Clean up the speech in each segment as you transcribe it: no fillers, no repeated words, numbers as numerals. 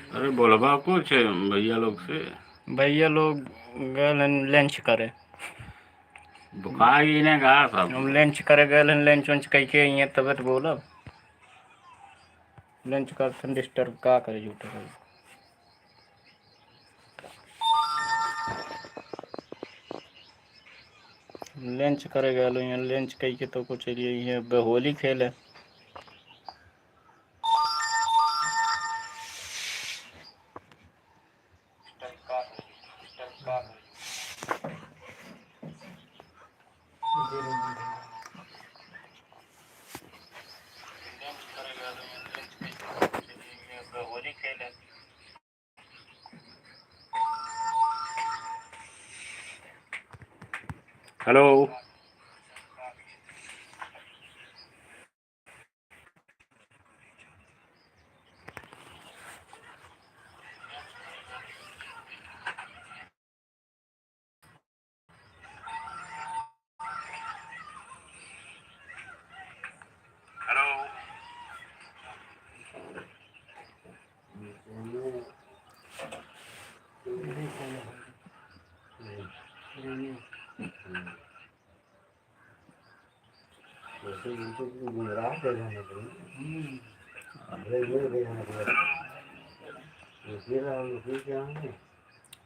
अरे बोलबा कुछ भैया लोग से। भैया लोग गए लंच करे। बुखार ही ने कहा सब हम लंच करे गए, लंच वंच कह के अँ तबियत बोलब लंच कर डिस्टर्ब का करे झूठे करे। लंच करे गए यहाँ लंच कह के तो कुछ चलिए होली खेले। हेलो।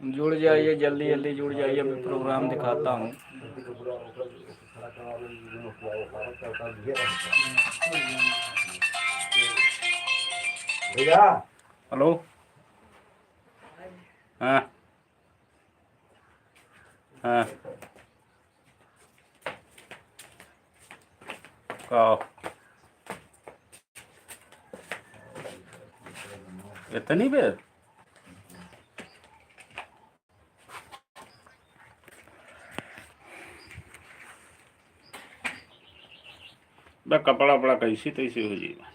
जुड़ जाइए जल्दी जल्दी जुड़ जाइए, अभी प्रोग्राम दिखाता हूँ। भैया हेलो। हाँ हाँ कहो इतनी बेर कपड़ा वपड़ा कैसी तैसी हो जाएगा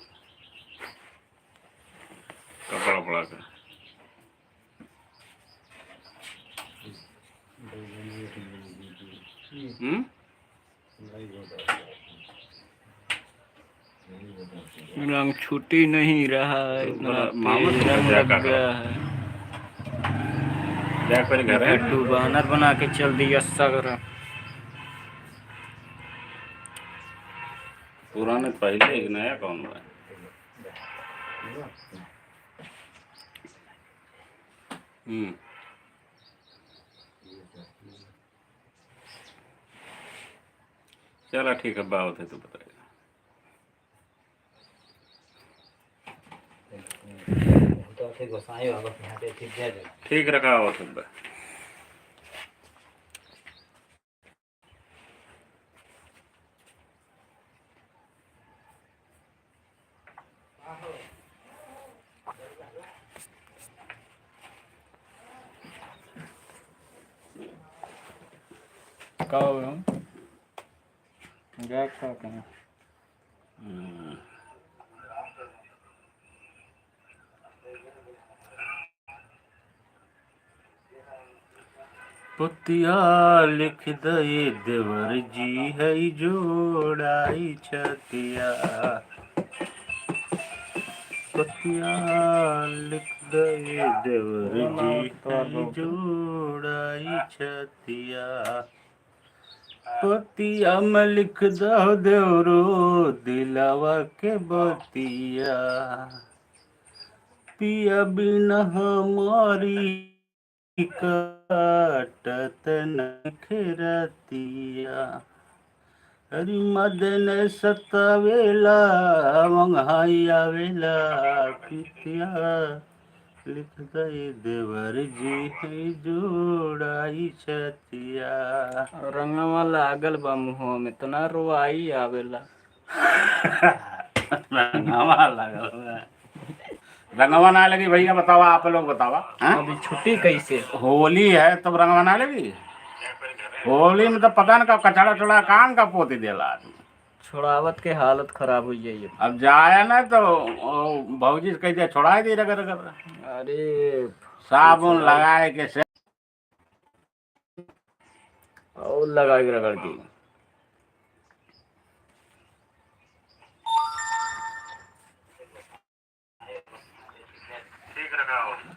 कपड़ा वपड़ा का। रंग छुट्टी नहीं रहा है, इतना तेज रंग लग गया है। घट्टू बानर बना के चल दिया सगर। पुराने पहले एक नया कौन हुआ है? चला ठीक है, बात है तो बताएगा। ठीक रखा हो सब। पुतिया लिख दे देवर जी है जोड़ाई छतिया। पुतिया लिख दे देवर जी है जोड़ाई छतिया। पतिया में लिख दो देवरो दिलावा के बतिया। पिया बिना हमारी काटत नखरतिया। हरि मदन सतावेला मंगाई आवेला। पितिया लिख दे देवर जी है जोड़ाई छतिया। रंगवा लागल बा मुँह में इतना रोआई आवेला। रंगवा लागल बा। रंगवा ना लगी भैया बतावा, आप लोग बतावा। अभी छुट्टी कैसे? होली है तब रंगवा ना लगी। होली में तो पता न का कचड़ा चढ़ा कान का पोती देला आदमी। छोड़ावत के हालत खराब हो जाइए। अब जाया ना तो भौजी कह दिया छोड़ा दी रगड़ रगड़। अरे साबुन लगाए के से और लगा के रगड़ दी। ठीक